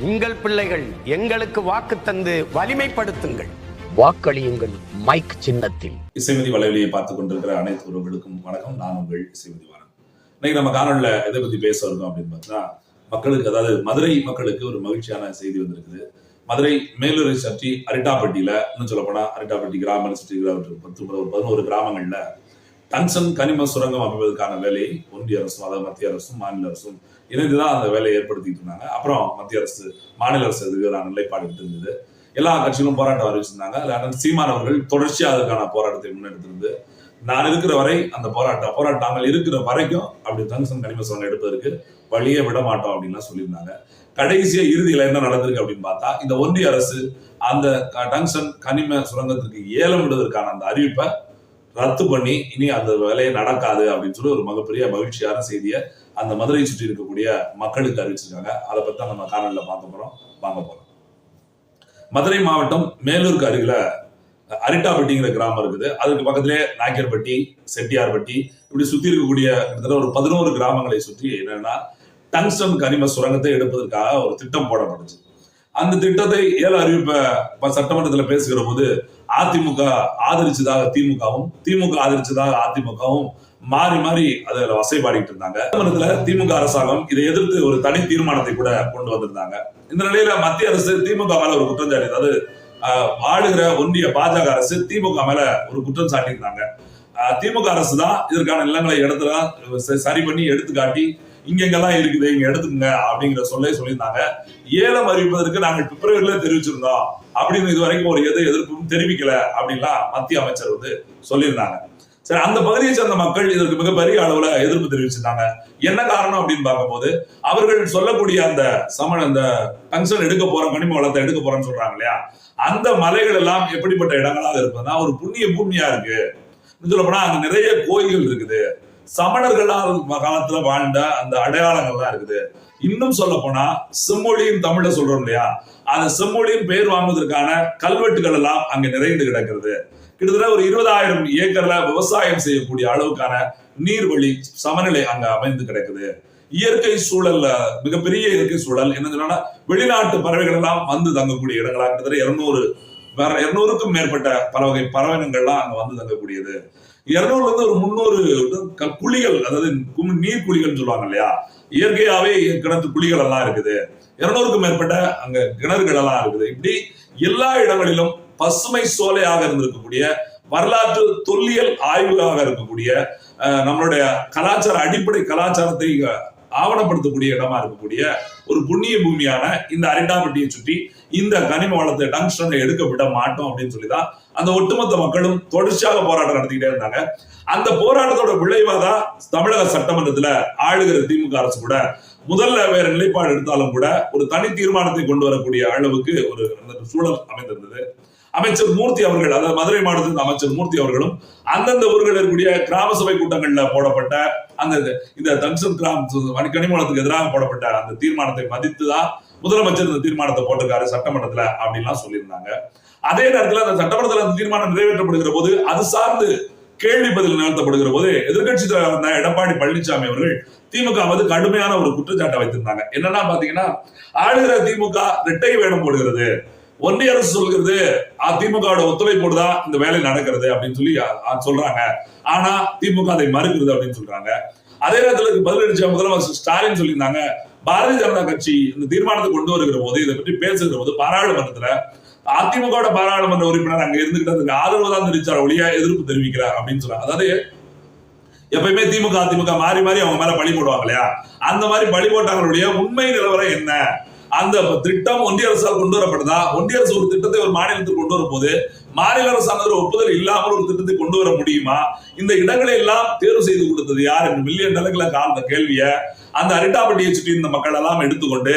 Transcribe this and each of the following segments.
உங்கள் பிள்ளைகள் எங்களுக்கு வாக்கு தந்து வலிமைப்படுத்துங்கள். வாக்களியுங்கள் மைக் சின்னத்தில். இசைமதி வலைவலியை பார்த்துக் கொண்டிருக்கிற அனைத்து உறவுகளுக்கும் வணக்கம். நான் உங்கள் இசைமதி வாரன். இன்னைக்கு நம்ம காணொலியில எதை பத்தி பேச இருக்கோம் அப்படின்னு பார்த்தா, மக்களுக்கு, அதாவது மதுரை மக்களுக்கு ஒரு மகிழ்ச்சியான செய்தி வந்திருக்குது. மதுரை மேலூரை சுற்றி அரிட்டாப்பட்டியில, இன்னும் சொல்ல போனா அரிட்டாப்பட்டி கிராம சுற்றி 11 கிராமங்கள்ல டங்ஸ்டன் கனிம சுரங்கம் அமைப்பதற்கான வேலையை ஒன்றிய அரசும், அதாவது மத்திய அரசும் மாநில அரசும் இணைந்துதான் அந்த வேலையை ஏற்படுத்திட்டு இருந்தாங்க. அப்புறம் மத்திய அரசு, மாநில அரசு எதிரான நிலைப்பாடு இருந்தது. எல்லா கட்சிகளும் போராட்டம் அறிவிச்சிருந்தாங்க. அதில் சீமான் அவர்கள் தொடர்ச்சியாக அதற்கான போராட்டத்தை முன்னெடுத்திருந்து, நான் இருக்கிற வரை அந்த போராட்டங்கள் இருக்கிற வரைக்கும் அப்படி டங்ஸ்டன் கனிம சுரங்கம் எடுப்பதற்கு வழியே விட மாட்டோம் அப்படின்லாம் சொல்லியிருந்தாங்க. கடைசியா இறுதியில என்ன நடந்திருக்கு அப்படின்னு பார்த்தா, இந்த ஒன்றிய அரசு அந்த டங்ஸ்டன் கனிம சுரங்கத்திற்கு ஏலம் விடுவதற்கான அந்த அறிவிப்பை ரத்து பண்ணி, இனி அந்த வேலையை நடக்காது அப்படின்னு சொல்லி ஒரு மிகப்பெரிய மகிழ்ச்சியான செய்தியை அந்த மதுரையை சுற்றி இருக்கக்கூடிய மக்களுக்கு அறிவிச்சிருக்காங்க. அதை பத்தி நம்ம காணொலியில வாங்க போறோம். மதுரை மாவட்டம் மேலூருக்கு அருகில அரிட்டாப்பட்டிங்கிற கிராமம் இருக்குது. அதுக்கு பக்கத்திலே நாயக்கர்பட்டி, செட்டியார்பட்டி, இப்படி சுத்தி இருக்கக்கூடிய கிட்டத்தட்ட ஒரு 11 கிராமங்களை சுற்றி என்னன்னா டங்ஸ்டன் கனிம சுரங்கத்தை எடுப்பதற்காக ஒரு திட்டம் போடப்பட்டுச்சு. அந்த திட்டத்தை ஏல அறிவிப்ப சட்டமன்றத்தில் பேசுகிற போது அதிமுக ஆதரிச்சதாக திமுகவும், திமுக ஆதரிச்சதாக அதிமுகவும் மாறி மாறி அதில் வசைபாடிட்டு இருந்தாங்க. திமுக அரசாங்கம் இதை எதிர்த்து ஒரு தனி தீர்மானத்தை கூட கொண்டு வந்திருந்தாங்க. இந்த நிலையில மத்திய அரசு திமுக மேல ஒரு குற்றம் சாட்டி, அதாவது ஆளுகிற ஒன்றிய பாஜக அரசு திமுக மேல ஒரு குற்றம் சாட்டியிருந்தாங்க. திமுக அரசு தான் இதற்கான நிலங்களை சரி பண்ணி எடுத்து காட்டி, இங்கெல்லாம் இருக்குது, இங்க எடுத்துக்கங்க அப்படிங்கிற சொல்லியிருந்தாங்க. ஏலம் அறிவிப்பதற்கு நாங்கள் பிப்ரவரியில தெரிவிச்சிருந்தோம் அப்படின்னு இதுவரைக்கும் ஒரு எதிர்ப்பும் தெரிவிக்கல அப்படின்லாம் மத்திய அமைச்சர் சொல்லியிருந்தாங்க. சரி, அந்த பகுதியை சேர்ந்த மக்கள் இதற்கு மிகப்பெரிய அளவுல எதிர்ப்பு தெரிவிச்சிருந்தாங்க. என்ன காரணம் அப்படின்னு பார்க்கும்போது, அவர்கள் சொல்லக்கூடிய அந்த டங்ஸ்டன் எடுக்க போறோம், கனிம வளத்தை எடுக்க போறோம்னு சொல்றாங்க இல்லையா, அந்த மலைகள் எல்லாம் எப்படிப்பட்ட இடங்களாக இருப்பதுன்னா ஒரு புண்ணிய பூமியா இருக்கு. சொல்ல போனா அங்க நிறைய கோயில்கள் இருக்குது, சமணர்களால் காலத்துல வாழ்ந்த அந்த அடையாளங்கள்லாம் இருக்குது. இன்னும் சொல்ல போனா செம்மொழியின் தமிழ சொல்றோம் இல்லையா, அந்த செம்மொழியின் பெயர் வாங்குவதற்கான கல்வெட்டுகள் எல்லாம் அங்க நிறைந்து கிடக்கிறது. கிட்டத்தட்ட ஒரு 20,000 ஏக்கர்ல விவசாயம் செய்யக்கூடிய அளவுக்கான நீர்வழி சமநிலை அங்க அமைந்து கிடக்குது. இயற்கை சூழல்ல மிகப்பெரிய இயற்கை சூழல். என்ன சொன்னா, வெளிநாட்டு பறவைகள் எல்லாம் வந்து தங்கக்கூடிய இடங்களா, கிட்டத்தட்ட 200க்கும் மேற்பட்ட பறவை பறவைகள்லாம் அங்க வந்து தங்கக்கூடியது. 200ல இருந்து ஒரு 300 குழிகள், அதாவது நீர் குழிகள் சொல்லுவாங்க இல்லையா, இயற்கையாவே கிணத்து குழிகள் எல்லாம் இருக்குது. 200க்கும் மேற்பட்ட அங்க கிணறுகள் எல்லாம் இருக்குது. இப்படி எல்லா இடங்களிலும் பசுமை சோலையாக இருந்திருக்கக்கூடிய, வரலாற்று தொல்லியல் ஆய்வாக இருக்கக்கூடிய, நம்மளுடைய கலாச்சார அடிப்படை கலாச்சாரத்தை ஆவணப்படுத்தக்கூடிய இடமா இருக்கக்கூடிய ஒரு புண்ணிய பூமியான இந்த அரிட்டாப்பட்டியை சுற்றி இந்த கனிம வளத்தை டங்ஸ்டனை எடுக்க விட மாட்டோம் அப்படின்னு சொல்லிதான் அந்த ஒட்டுமொத்த மக்களும் தொடர்ச்சியாக போராட்டம் நடத்திக்கிட்டே இருந்தாங்க. அந்த போராட்டத்தோட விளைவாதான் தமிழக சட்டமன்றத்துல ஆளுகிற திமுக அரசு கூட முதல்ல வேற நிலைப்பாடு எடுத்தாலும் கூட ஒரு தனி தீர்மானத்தை கொண்டு வரக்கூடிய அளவுக்கு ஒரு சூழல் அமைந்திருந்தது. அமைச்சர் மூர்த்தி அவர்கள், அதாவது மதுரை மாவட்டத்தின் அமைச்சர் மூர்த்தி அவர்களும் அந்தந்த ஊர்கள் இருக்கக்கூடிய கிராம சபை கூட்டங்கள்ல போடப்பட்ட இந்த டங்ஸ்டன் கனிம வளத்துக்கு எதிராக போடப்பட்ட அந்த தீர்மானத்தை மதித்துதான் முதலமைச்சர் இந்த தீர்மானத்தை போட்டிருக்காரு சட்டமன்றத்துல அப்படின்லாம் சொல்லியிருந்தாங்க. அதே நேரத்தில் அந்த சட்டமன்றத்தில் அந்த தீர்மானம் நிறைவேற்றப்படுகிற போது, அது சார்ந்து கேள்வி பதில் நிகழ்த்தப்படுகிற போது எதிர்கட்சி தலைவர் எடப்பாடி பழனிசாமி அவர்கள் திமுக கடுமையான ஒரு குற்றச்சாட்டை வைத்திருந்தாங்க. என்னன்னா பாத்தீங்கன்னா, ஆளுகிற திமுக இரட்டை வேடம் போடுகிறது, ஒன்றிய அரசு சொல்கிறது திமுகவோட ஒத்துழைப்போடு தான் இந்த வேலை நடக்கிறது அப்படின்னு சொல்லி சொல்றாங்க. ஆனா திமுக அதை மறுக்கிறது அப்படின்னு சொல்றாங்க. அதே நேரத்தில் பதிலளிச்ச முதலமைச்சர் ஸ்டாலின் சொல்லியிருந்தாங்க, பாரதிய ஜனதா கட்சி இந்த தீர்மானத்தை கொண்டு வருகிற போது, இதை பற்றி பேசுகிற போது பாராளுமன்றத்துல அதிமுக பாராளுமன்ற உறுப்பினர் அங்க இருந்துகிட்டு அதுக்கு ஆதரவு தான் தெரிவிச்சார், ஒளியா எதிர்ப்பு தெரிவிக்கிறார் அப்படின்னு சொல்றாங்க. அதாவது எப்பயுமே திமுக அதிமுக மாறி மாறி அவங்க மேல பழி போடுவாங்க இல்லையா, அந்த மாதிரி பழி போட்டவங்களுடைய உண்மை நிலவரம் என்ன, அந்த திட்டம் ஒன்றிய அரசால் கொண்டு வரப்படுதா, ஒன்றிய அரசு ஒரு திட்டத்தை ஒரு மாநிலத்துக்கு கொண்டு வரும் போது மாநில அரசாங்க ஒப்புதல் இல்லாமல் ஒரு திட்டத்தை கொண்டு வர முடியுமா, இந்த இடங்களை எல்லாம் தேர்வு செய்து கொடுத்தது யார் என்று மில்லியன் கணக்கில் கால கேள்விய அந்த அரிட்டாப்பட்டியை சுற்றி இந்த மக்கள் எல்லாம் எடுத்துக்கொண்டு,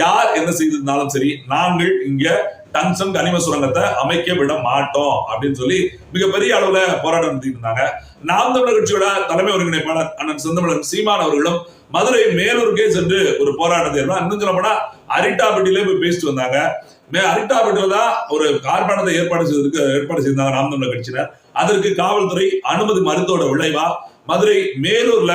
யார் என்ன செய்திருந்தாலும் சரி, நாங்கள் இங்க டங்ஸ்டன் கனிம சுரங்கத்தை அமைக்க விட மாட்டோம் அப்படின்னு சொல்லி மிகப்பெரிய அளவுல போராட்டம் நடத்திட்டு இருந்தாங்க. நாம் தமிழர் கட்சியோட தலைமை ஒருங்கிணைப்பாளர் அண்ணன் செந்தமிழன் சீமான் அவர்களும் மதுரை மேலூருக்கே சென்று ஒரு போராட்டத்தை இன்னும் சொல்ல போனா அரிட்டாப்பட்டியிலே போய் பேசிட்டு வந்தாங்க. அரிட்டாப்பட்டியில தான் ஒரு ஆர்ப்பாட்டத்தை ஏற்பாடு செய்திருந்தாங்க நாம் தமிழர் கட்சியினர். அதற்கு காவல்துறை அனுமதி மறுத்தோட விளைவா மதுரை மேலூர்ல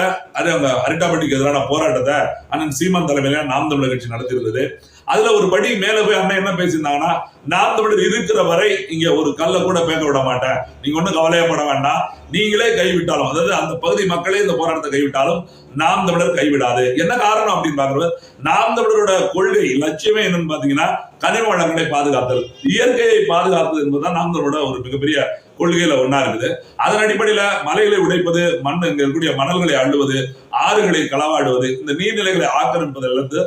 அரிட்டாப்பட்டிக்கு எதிரான போராட்டத்தை அண்ணன் சீமான் தலைமையில நாம் தமிழர் கட்சி நடத்தியிருந்தது. அதுல ஒரு படி மேல போய் அண்ணன் என்ன பேசியிருந்தாங்கன்னா, நாம் தமிழர் இருக்கிற வரை இங்க ஒரு கல்ல கூட பேக்க விட மாட்டேன், நீங்க ஒன்னும் கவலையப்பட வேண்டாம், நீங்களே கைவிட்டாலும், அதாவது அந்த பகுதி மக்களே இந்த போராட்டத்தை கைவிட்டாலும் நாம் தமிழர் கைவிடாது. என்ன காரணம் அப்படின்னு பாக்குறது, நாம் தமிழரோட கொள்கை லட்சியமே என்னன்னு பாத்தீங்கன்னா கனிம வளங்களை பாதுகாத்தல், இயற்கையை பாதுகாத்தல் என்பதுதான் நாம் தமிழரோட ஒரு மிகப்பெரிய கொள்கையில ஒன்னா இருக்குது. அதன் அடிப்படையில மலைகளை உடைப்பது, மண் இங்க இருக்கக்கூடிய மணல்களை அள்ளுவது, ஆறுகளை களவாடுவது, இந்த நீர்நிலைகளை ஆக்கிரமிப்பதிலிருந்து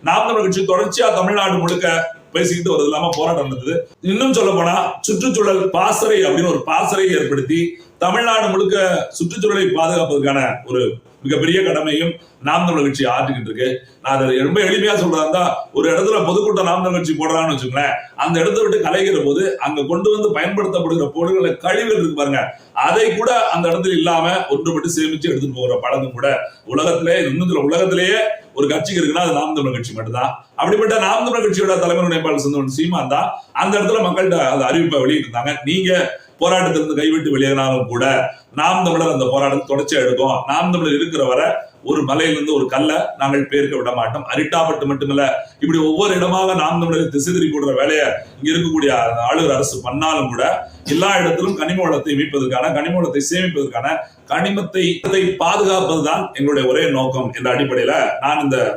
நாம் தமிழர் கட்சி தொடர்ச்சியா தமிழ்நாடு முழுக்க பேசிக்கிட்டு வருது இல்லாம போராட்டம் நடந்தது. இன்னும் சொல்ல போனா சுற்றுச்சூழல் பாசறை அப்படின்னு ஒரு பாசறையை ஏற்படுத்தி தமிழ்நாடு முழுக்க சுற்றுச்சூழலை பாதுகாப்பதற்கான ஒரு மிகப்பெரிய கடமையும் நாம் தமிழர் கட்சி ஆற்றிக்கிட்டு இருக்கு. நான் அதை ரொம்ப எளிமையா சொல்றதா, ஒரு இடத்துல பொதுக்கூட்டம் நாம் தமிழர் கட்சி போடுறான்னு வச்சுக்கோங்களேன், அந்த இடத்தை விட்டு கலைகிற போது அங்க கொண்டு வந்து பயன்படுத்தப்படுகிற பொருட்களை கழிவுகள் இருக்கு பாருங்க, அதை கூட அந்த இடத்துல இல்லாம ஒன்றுபட்டு சேமிச்சு எடுத்துட்டு போகிற பழக்கம் கூட உலகத்திலே இன்னும் உலகத்திலேயே ஒரு கட்சிக்கு இருக்குன்னா அது நாம் தமிழர் கட்சி மட்டும்தான். அப்படிப்பட்ட நாம் தமிழர் கட்சியோட தலைமை நினைப்பாளர் செந்தமிழன் சீமான் தான் அந்த இடத்துல மக்கள்கிட்ட அந்த அறிவிப்பை வெளியிட்டு இருந்தாங்க. நீங்க போராட்டத்திலிருந்து கைவிட்டு வெளியேறினாலும் கூட நாம் தமிழர் அந்த போராட்டத்தை தொடர்ச்சியா எடுக்கும், நாம் தமிழர் இருக்கிற வரை ஒரு மலையிலிருந்து ஒரு கல்லை நாங்கள் பேர்க்க விட மாட்டோம். அரிட்டாப்பட்டு மட்டுமில்ல, இப்படி ஒவ்வொரு இடமாக நாம் தமிழரை திசை திருப்பி போடுற வேலையை இங்க இருக்கக்கூடிய ஆளுநர் அரசு பண்ணாலும் கூட எல்லா இடத்திலும் கனிம வளத்தை மீட்பதற்கான, கனிம வளத்தை சேமிப்பதற்கான, கனிமத்தை பாதுகாப்பதுதான் எங்களுடைய ஒரே நோக்கம் என்ற அடிப்படையில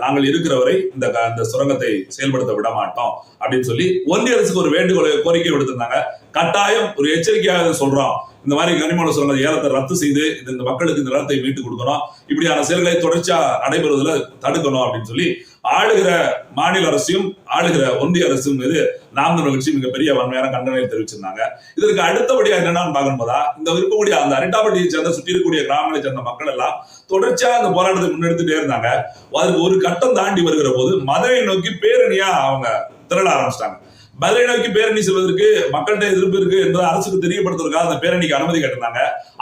நாங்கள் இருக்கிற வரை இந்த சுரங்கத்தை செயல்படுத்த விட மாட்டோம் அப்படின்னு சொல்லி ஒன்றிய அரசுக்கு ஒரு வேண்டுகோளை கோரிக்கை விடுத்திருந்தாங்க. கட்டாயம் ஒரு எச்சரிக்கையாக சொல்றோம், இந்த மாதிரி கனிம சுரங்க ஏலத்தை ரத்து செய்து இந்த மக்களுக்கு இந்த நிலத்தை மீட்டு கொடுக்கணும், இப்படியான செயல்களை தொடர்ச்சியா நடைபெறுவதில் தடுக்கணும் அப்படின்னு சொல்லி ஆளுகிற மாநில அரசையும் ஆளுகிற ஒன்றிய அரசும் மீது நாம் தமிழர் கட்சி மிகப்பெரிய வன்மையான கண்டனங்களை தெரிவிச்சிருந்தாங்க. இதற்கு அடுத்தபடியா என்னன்னு பார்க்கும்போதா, இந்த இருக்கக்கூடிய அந்த அரிட்டாப்பட்டியை சேர்ந்த சுற்றி இருக்கக்கூடிய கிராமங்களை சேர்ந்த மக்கள் எல்லாம் தொடர்ச்சியா அந்த போராட்டத்தை முன்னெடுத்துட்டே இருந்தாங்க. அதுக்கு ஒரு கட்டம் தாண்டி வருகிற போது மதுரை நோக்கி பேரணியா அவங்க திரள ஆரம்பிச்சிட்டாங்க. மதுரை நோக்கி பேரணி செல்வதற்கு மக்கள்கிட்ட எதிர்ப்பு இருக்கு என்பதை அரசுக்கு தெரியப்படுத்துவதற்காக அந்த பேரணிக்கு அனுமதி கேட்டிருந்தாங்க.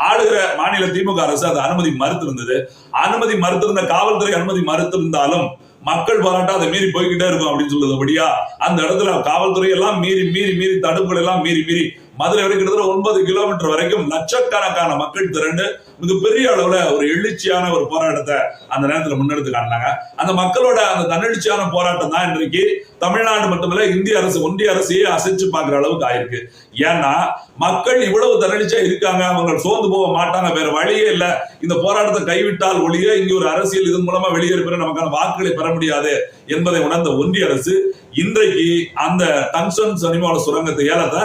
ஆளுகிற மாநில திமுக அரசு அந்த அனுமதி மறுத்திருந்தது. அனுமதி மறுத்திருந்த காவல்துறை அனுமதி மறுத்திருந்தாலும் மக்கள் போராட்டம் அதை மீறி போய்கிட்டே இருக்கும் அப்படின்னு சொல்லுறதுபடியா அந்த இடத்துல காவல்துறை எல்லாம் மீறி தடுப்புகள் எல்லாம் மீறி மதுரை வரை கிட்டத்தட்ட 9 கிலோமீட்டர் வரைக்கும் லட்சக்கணக்கான மக்கள் திரண்டு மிகப்பெரிய அளவுல ஒரு எழுச்சியான ஒரு போராட்டத்தை அந்த நேரத்தில் முன்னெடுத்து காட்டினாங்க. அந்த மக்களோட அந்த தன்னெழுச்சியான போராட்டம் தான் இன்றைக்கு தமிழ்நாடு மட்டுமல்ல இந்திய அரசு, ஒன்றிய அரசையே அசைச்சு பார்க்கிற அளவுக்கு ஆயிருக்கு. ஏன்னா மக்கள் இவ்வளவு தன்னெழுச்சியா இருக்காங்க, அவங்க சோர்ந்து போக மாட்டாங்க, வேற வழியே இல்ல, இந்த போராட்டத்தை கைவிட்டால் ஒழிய இங்க ஒரு அரசியல் இதன் மூலமா வெளியேற நமக்கான வாக்குகளை பெற முடியாது என்பதை உணர்ந்த ஒன்றிய அரசு இன்றைக்கு அந்த டங்ஸ்டன் கனிம சுரங்கத்தை ஏலத்தை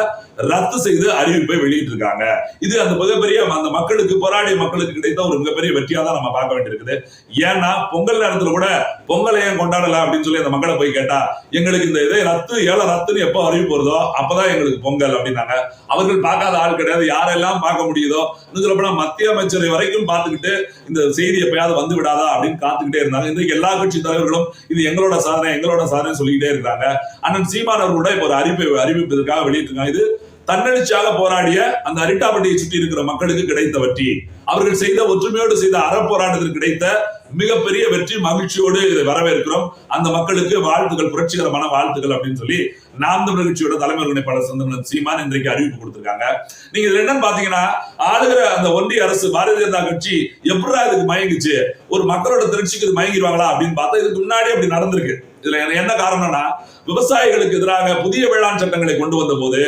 ரத்து செய்து அறிவிப்பை வெளியிட்டு இருக்காங்க. இது அந்த மிகப்பெரிய அந்த மக்களுக்கு, போராடிய மக்களுக்கு கிடைத்த ஒரு மிகப்பெரிய வெற்றியா தான் நம்ம பார்க்க வேண்டியிருக்குது. ஏன்னா பொங்கல் நேரத்துல கூட பொங்கலை ஏன் கொண்டாடலாம் அப்படின்னு சொல்லி அந்த மக்களை போய் கேட்டா, எங்களுக்கு இந்த இதை ஏலம் ரத்துன்னு எப்போ அறிவிப்பு வருதோ அப்பதான் எங்களுக்கு பொங்கல் அப்படின்னாங்க. அவர்கள் பார்க்காத ஆள் கிடையாது, யாரெல்லாம் பார்க்க முடியுதோ, சொல்லப்போனா மத்திய அமைச்சரை வரைக்கும் பார்த்துக்கிட்டு இந்த செய்தி எப்பயாவது வந்து விடாதா அப்படின்னு காத்துக்கிட்டே இருந்தாங்க. இன்றைக்கு எல்லா கட்சி தலைவர்களும் இது எங்களோட சாதனை சொல்லிக்கிட்டே இருக்காங்க. அண்ணன் சீமான் அவர்களோட இப்ப ஒரு அறிவிப்பதற்காக வெளியிட்டிருக்காங்க. இது தன்னெழுச்சியாக போராடிய அந்த அரிட்டாப்பட்டியை சுற்றி இருக்கிற மக்களுக்கு கிடைத்த வெற்றி, அவர்கள் செய்த ஒற்றுமையோடு செய்த அறப்போராட்டத்தில் கிடைத்த மிகப்பெரிய வெற்றி, மகிழ்ச்சியோடு இதை வரவேற்கிறோம். அந்த மக்களுக்கு வாழ்த்துக்கள், புரட்சிகரமான வாழ்த்துக்கள் அப்படின்னு சொல்லி நாம் தமிழர் கட்சியோட தலைமை ஒருங்கிணைப்பாளர் செந்தமிழன் சீமான் இன்றைக்கு அறிவிப்பு கொடுத்திருக்காங்க. நீங்க இதுல என்னன்னு பாத்தீங்கன்னா, ஆளுகிற அந்த ஒன்றிய அரசு பாரதிய ஜனதா கட்சி எப்படா இதுக்கு மயங்குச்சு, ஒரு மக்களோட திரட்சிக்கு இது மயங்கிடுவாங்களா அப்படின்னு பார்த்தா இதுக்கு முன்னாடி அப்படி நடந்திருக்கு. இதுல என்ன காரணம்னா, விவசாயிகளுக்கு எதிராக புதிய வேளாண் சட்டங்களை கொண்டு வந்த போது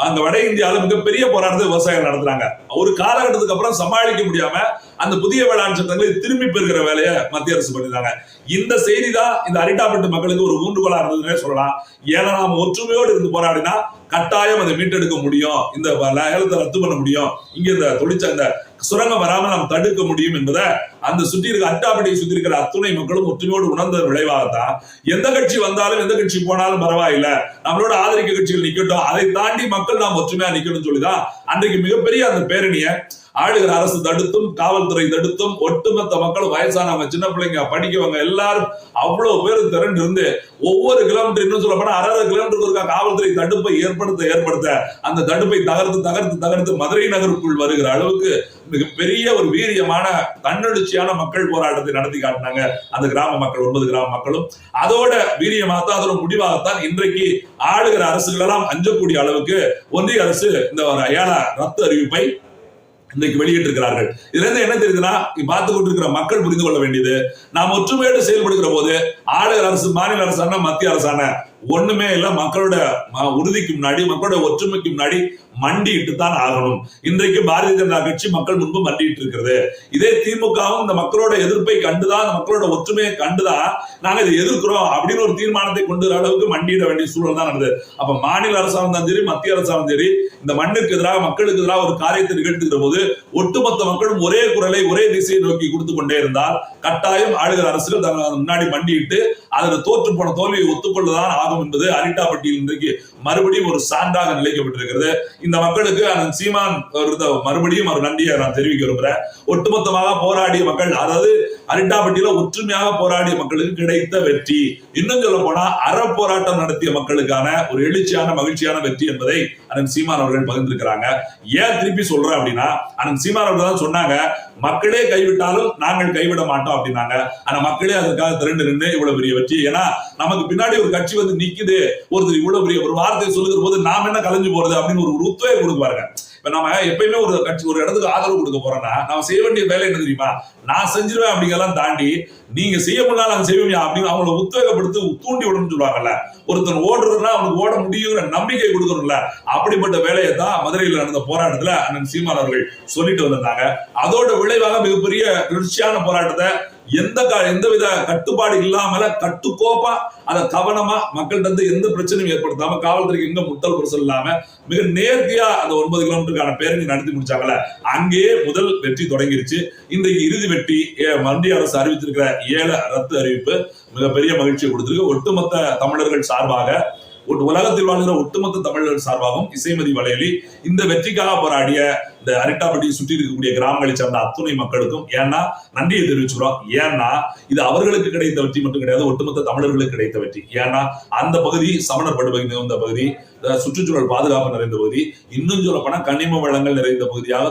அங்க வட இந்தியாவில் மிகப்பெரிய போராட்டத்தை விவசாயிகள் நடத்துறாங்க. ஒரு காலகட்டத்துக்கு அப்புறம் சமாளிக்க முடியாம அந்த புதிய வேளாண் சட்டங்களை திரும்பி பெறுகிற வேலையை மத்திய அரசு பண்ணிருந்தாங்க. இந்த செய்தி தான் இந்த அரிட்டாப்பட்டு மக்களுக்கு ஒரு ஊன்றுகோலா இருந்ததுன்னே சொல்லலாம். ஏன்னா நாம் ஒற்றுமையோடு இருந்து போராடினா கட்டாயம் அதை மீட்டெடுக்க முடியும், இந்த ஏலத்தை ரத்து பண்ண முடியும், இங்க இந்த சுரங்கம் வராமல் நாம் தடுக்க முடியும் என்பதை அந்த சுற்றி இருக்க அரிட்டாப்பட்டியை சுற்றி இருக்கிற அத்துணை மக்களும் ஒற்றுமையோடு உணர்ந்த விளைவாகத்தான் எந்த கட்சி வந்தாலும் எந்த கட்சி போனாலும் பரவாயில்லை, நம்மளோட ஆதரிக்க கட்சிகள் நிக்கட்டும், அதை தாண்டி மக்கள் நாம் ஒற்றுமையா நிக்கணும்னு சொல்லிதான் அன்றைக்கு மிகப்பெரிய அந்த பேரணியை ஆளுகிற அரசு தடுத்தும், காவல்துறை தடுத்தும், ஒட்டுமொத்த மக்களும், வயசானவங்க, சின்ன பிள்ளைங்க, படிக்கவங்க எல்லாரும் அவ்வளவு பேரும் திரண்டு இருந்து ஒவ்வொரு கிலோமீட்டர், இன்னும் சொல்ல போனா 60 கிலோமீட்டருக்கு ஒருக்கா காவல்துறை தடுப்பை ஏற்படுத்த அந்த தடுப்பை தகர்த்து மதுரை நகருக்குள் வருகிற அளவுக்கு மிகப்பெரிய ஒரு வீரியமான தன்னெழுச்சியான மக்கள் போராட்டத்தை நடத்தி காட்டினாங்க அந்த கிராம மக்கள், 9 கிராம மக்களும். அதோட வீரியமாகத்தான், அதோட முடிவாகத்தான் இன்றைக்கு ஆளுகிற அரசுகள் எல்லாம் அஞ்சக்கூடிய அளவுக்கு ஒன்றிய அரசு இந்த ஏல ரத்து அறிவிப்பை இன்றைக்கு வெளியிட்டிருக்கிறார்கள். இதுல இருந்து என்ன தெரியுதுன்னா, பார்த்து கொண்டிருக்கிற மக்கள் புரிந்து கொள்ள வேண்டியது, நாம் ஒற்றுமையோடு செயல்படுகிற போது ஆளுகிற அரசு, மாநில அரசான, மத்திய அரசான ஒண்ணுமே இல்ல, மக்களோட உறுதிக்கு முன்னாடி, மக்களோட ஒற்றுமைக்கு முன்னாடி மண்டிட்டு தான் ஆகணும். இன்றைக்கு பாரதிய ஜனதா கட்சி மக்கள் முன்பு மண்டிட்டு இருக்கிறது. இதே திமுகவும் இந்த மக்களோட எதிர்ப்பை கண்டுதான், மக்களோட ஒற்றுமையை கண்டுதான் நாங்க இதை எதிர்க்கிறோம் அப்படின்னு ஒரு தீர்மானத்தை கொண்டு வர அளவுக்கு மண்டியிட வேண்டிய சூழல் தான் நடந்தது. அப்ப மாநில அரசாங்கம் சரி, மத்திய அரசாங்கம் சரி, இந்த மண்ணுக்கு எதிராக, மக்களுக்கு எதிராக ஒரு காரியத்தை நிகழ்த்துகிற போது ஒட்டுமொத்த மக்களும் ஒரே குரலை, ஒரே திசையை நோக்கி கொடுத்து கொண்டே இருந்தால் கட்டாயம் ஆளுகிற அரசுகள் முன்னாடி மண்டியிட்டு அதில் தோற்று போன தோல்வியை ஒத்துக்கொள்ளதான் ஆகும் என்பது அரிட்டாப்பட்டியில் இன்றைக்கு மறுபடியும் ஒரு சான்றாக நிலைக்கப்பட்டிருக்கிறது. இந்த மக்களுக்கு சீமான் மறுபடியும் ஒரு நன்றியை நான் தெரிவிக்க விரும்புகிறேன். ஒட்டுமொத்தமாக போராடிய மக்கள், அதாவது அரிட்டாப்பட்டியில ஒற்றுமையாக போராடிய மக்களுக்கு கிடைத்த வெற்றி, இன்னும் சொல்ல போனா அற போராட்டம் நடத்திய மக்களுக்கான ஒரு எழுச்சியான, மகிழ்ச்சியான வெற்றி என்பதை அண்ணன் சீமான் அவர்கள் பகிர்ந்திருக்கிறாங்க. ஏன் திருப்பி சொல்றேன் அப்படின்னா, அண்ணன் சீமான் அவர்கள் தான் சொன்னாங்க, மக்களே கைவிட்டாலும் நாங்கள் கைவிட மாட்டோம் அப்படின்னாங்க. ஆனா மக்களே அதற்காக திரண்டு நின்று இவ்வளவு பெரிய வெற்றி. ஏன்னா நமக்கு பின்னாடி ஒரு கட்சி வந்து நிக்குது, ஒருத்தர் இவ்வளவு பெரிய ஒரு வார்த்தையை சொல்லுகிற போது நாம் என்ன கலைஞ்சு போறது அப்படின்னு ஒரு உத்வேகம் கொடுப்பாருங்க. இப்ப நம்ம எப்பயுமே ஒரு கட்சி, ஒரு இடத்துக்கு ஆதரவு கொடுக்க போறோம்னா நம்ம செய்ய வேண்டிய வேலை என்ன தெரியுமா? நான் செஞ்சிருவேன் அப்படிங்கலாம் தாண்டி நீங்க செய்ய முடியல நாங்க செய்வோம் அப்படின்னு அவங்களை உத்வேகப்படுத்தி தூண்டி விடணும்னு சொல்லுவாங்கல்ல. ஒருத்தர் ஓடுறதுன்னா அவனுக்கு ஓட முடியுங்கிற நம்பிக்கை கொடுக்கணும்ல. அப்படிப்பட்ட வேலையை தான் மதுரையில் நடந்த போராட்டத்துல அண்ணன் சீமான் அவர்கள் சொல்லிட்டு வந்திருந்தாங்க. அதோட விளைவாக மிகப்பெரிய எழுச்சியான போராட்டத்தை எந்தவித கட்டுப்பாடு இல்லாமல கட்டுக்கோப்பா அதை கவனமா மக்கள்கிட்ட எந்த பிரச்சனையும் ஏற்படுத்தாம, காவல்துறைக்கு எங்க முட்டல் புரசல் இல்லாம மிக நேர்த்தியா அந்த 9 கிலோமீட்டருக்கான பேரணி நடத்தி முடிச்சாங்கல்ல, அங்கேயே முதல் வெற்றி தொடங்கிருச்சு. இன்றைக்கு இறுதி வெற்றி மத்திய அரசு அறிவித்திருக்கிற 7 ரத்து அறிவிப்பு மிகப்பெரிய மகிழ்ச்சியை கொடுத்திருக்கு. ஒட்டுமொத்த தமிழர்கள் சார்பாக, உலகத்தில் வாழ்கிற ஒட்டுமொத்த தமிழர்கள் சார்பாகவும் இசைமதி வலையொலி இந்த வெற்றிக்காக போராடிய இந்த அரிட்டாப்பட்டியை சுற்றி இருக்கக்கூடிய கிராமங்களை சேர்ந்த அத்துணை மக்களுக்கும் ஏன்னா நன்றியை தெரிவிச்சுக்கிறோம். ஏன்னா இது அவர்களுக்கு கிடைத்த வெற்றி மட்டும் கிடையாது, ஒட்டுமொத்த தமிழர்களுக்கு கிடைத்த வெற்றி. ஏன்னா அந்த பகுதி சமணர் படுபகுதி நிறைந்த பகுதி, சுற்றுச்சூழல் பாதுகாப்பு நிறைந்த பகுதி, இன்னும் சொல்ல போனா கனிம வளங்கள் நிறைந்த பகுதியாக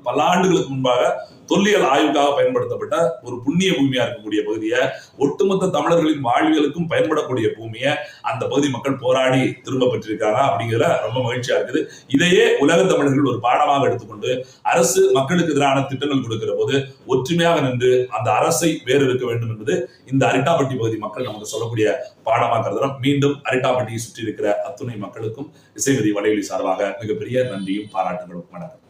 பல ஆண்டுகளுக்கு முன்பாக தொல்லியல் ஆய்வுக்காக பயன்படுத்தப்பட்ட ஒரு புண்ணிய பூமியா இருக்கக்கூடிய பகுதியை, ஒட்டுமொத்த தமிழர்களின் வாழ்வியலுக்கும் பயன்படக்கூடிய பூமியை அந்த பகுதி மக்கள் போராடி திரும்ப பெற்றிருக்காங்க. அப்படிங்கிற ரொம்ப மகிழ்ச்சியா இருக்குது. இதையே உலக தமிழர்கள் ஒரு பாடமாக எடுத்துக்கொண்டு அரசு மக்களுக்கு எதிரான திட்டங்கள் கொடுக்கிற போது ஒற்றுமையாக நின்று அந்த அரசை வேறு இருக்க வேண்டும் என்பது இந்த அரிட்டாப்பட்டி பகுதி மக்கள் நமக்கு சொல்லக்கூடிய பாடமாக கருதுறோம். மீண்டும் அரிட்டாப்பட்டியை சுற்றி இருக்கிற அத்துணை மக்களுக்கும் இசைமதி வலையொலி சார்பாக மிகப்பெரிய நன்றியும் பாராட்டுகளும். வணக்கம்.